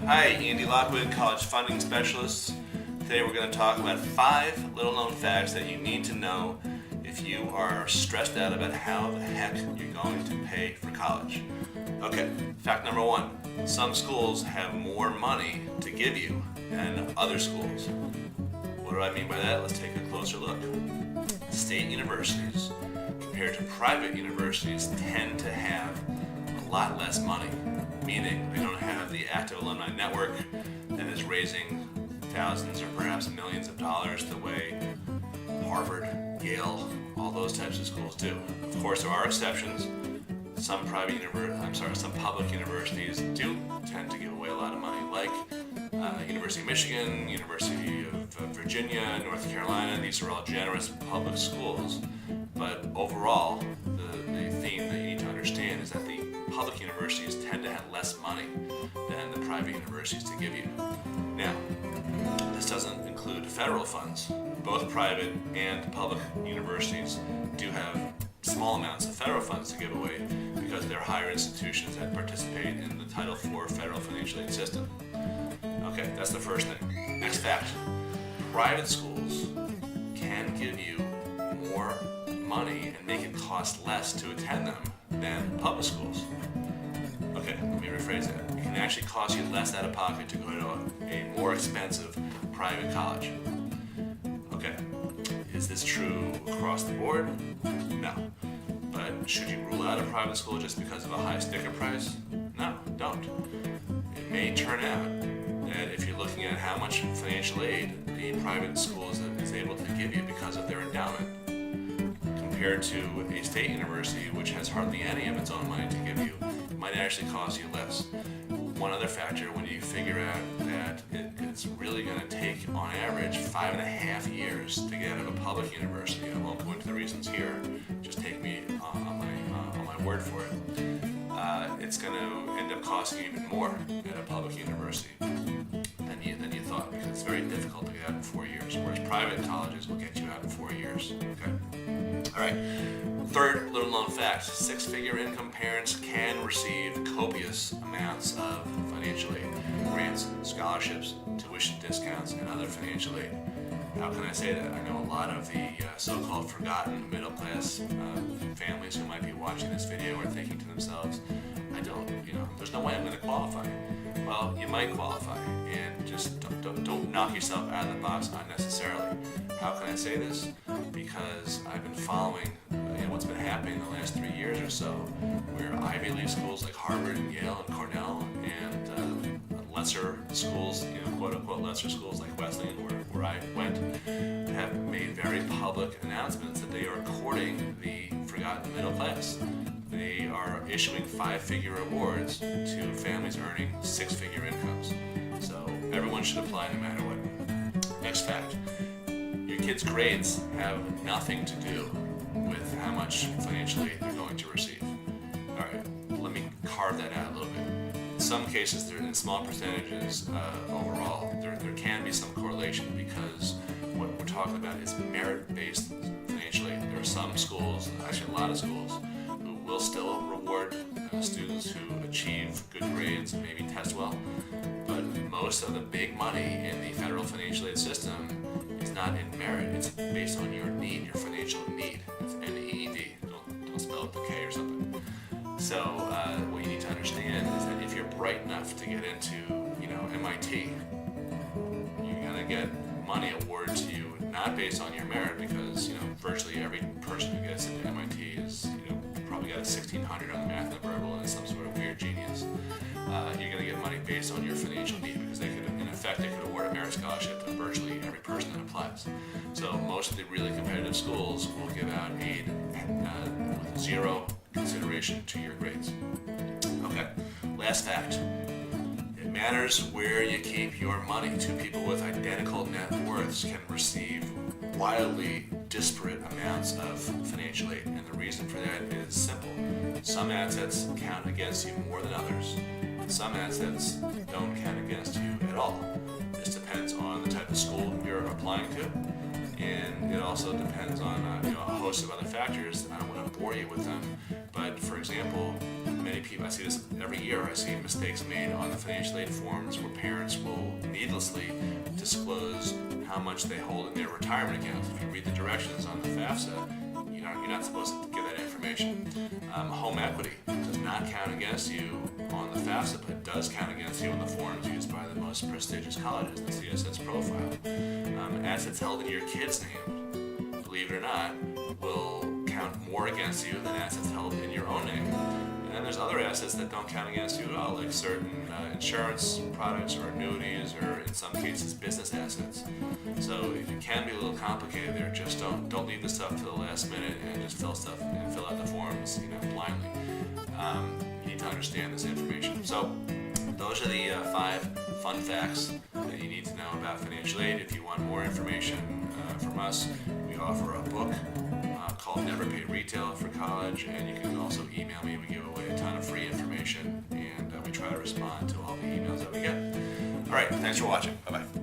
Hi, Andy Lockwood, College Funding Specialist. Today we're going to talk about 5 little-known facts that you need to know if you are stressed out about how the heck you're going to pay for college. Okay, fact number 1. Some schools have more money to give you than other schools. What do I mean by that? Let's take a closer look. State universities, compared to private universities, tend to have a lot less money, meaning they don't have the active alumni network that is raising thousands or perhaps millions of dollars the way Harvard, Yale, all those types of schools do. Of course, there are exceptions. Some public universities do tend to give away a lot of money, like University of Michigan, University of Virginia, North Carolina. These are all generous public schools. But overall, the theme that you need to understand is that the public universities tend to have less money than the private universities to give you. Now, this doesn't include federal funds. Both private and public universities do have small amounts of federal funds to give away because they're higher institutions that participate in the Title IV federal financial aid system. Okay, that's the first thing. Next fact. Private schools can give you more money and make it cost less to attend them than public schools. Okay, let me rephrase that. It can actually cost you less out of pocket to go to a more expensive private college. Okay, is this true across the board? No. But should you rule out a private school just because of a high sticker price? No, don't. It may turn out that if you're looking at how much financial aid the private school is able to give you because of their endowment, compared to a state university which has hardly any of its own money to give you, it might actually cost you less. One other factor, when you figure out that it's really going to take, on average, 5.5 years to get out of a public university. I won't go into the reasons here. Just take me on my word for it. It's going to end up costing you even more at a public university than you thought, because it's very difficult to get out in 4 years, whereas private colleges will get you out in 4 years. Okay. All right. Third little known fact: 6-figure income parents can receive copious amounts of financial aid, grants, scholarships, tuition discounts, and other financial aid. How can I say that? I know a lot of the so-called forgotten middle-class families who might be watching this video are thinking to themselves, there's no way I'm going to qualify. Well, you might qualify, and just don't knock yourself out of the box unnecessarily. How can I say this? Because I've been following what's been happening in the last 3 years or so, where Ivy League schools like Harvard and Yale and Cornell and lesser schools, quote-unquote lesser schools like Wesleyan, where I went, have made very public announcements that they are courting the forgotten middle class. They are issuing 5-figure awards to families earning 6-figure incomes. So everyone should apply no matter what. Next fact. Your kids' grades have nothing to do with how much financial aid they're going to receive. All right, let me carve that out a little bit. In some cases, they're in small percentages overall. There can be some correlation, because what we're talking about is merit-based financial aid. There are some schools, actually a lot of schools, who will still reward students who achieve good grades and maybe test well, but most of the big money in the federal financial aid system is not in merit. It's based on your need, your financial need. It's NEED. Don't spell it with a K or something. So what you need to understand is that if you're bright enough to get into, MIT, you're gonna get money awarded to you not based on your merit, because virtually every person who gets into MIT is probably got a 1600 on the math and the verbal and is some sort of weird genius. You're gonna get money based on your financial need, because they could award a merit scholarship to virtually every person that applies. So most of the really competitive schools will give out aid with zero consideration to your grades. Okay, last fact. It matters where you keep your money. Two people with identical net worths can receive wildly disparate amounts of financial aid, and the reason for that is simple. Some assets count against you more than others, and some assets don't count against you at all. This depends on the type of school you're applying to, and it also depends on a host of other factors. I don't want to bore you with them, but for example, many people, I see this every year, I see mistakes made on the financial aid forms where parents will needlessly disclose how much they hold in their retirement accounts. If you read the directions on the FAFSA, you're not supposed to give that information. Home equity does not count against you on the FAFSA, but it does count against you on the forms used by the most prestigious colleges, the CSS profile. Assets held in your kid's name, believe it or not, will count more against you than assets held in your own name. And then there's other assets that don't count against you at all, like certain insurance products or annuities, or in some cases business assets. So it can be a little complicated there. Just don't leave the stuff to the last minute and just fill out the forms blindly. You need to understand this information. So those are the 5 fun facts that you need to know about financial aid. If you want more information from us, we offer a book called Never Pay Retail for College, and you can also email me. We give away a ton of free information, and we try to respond to all the emails that we get. All right, thanks for watching. Bye-bye.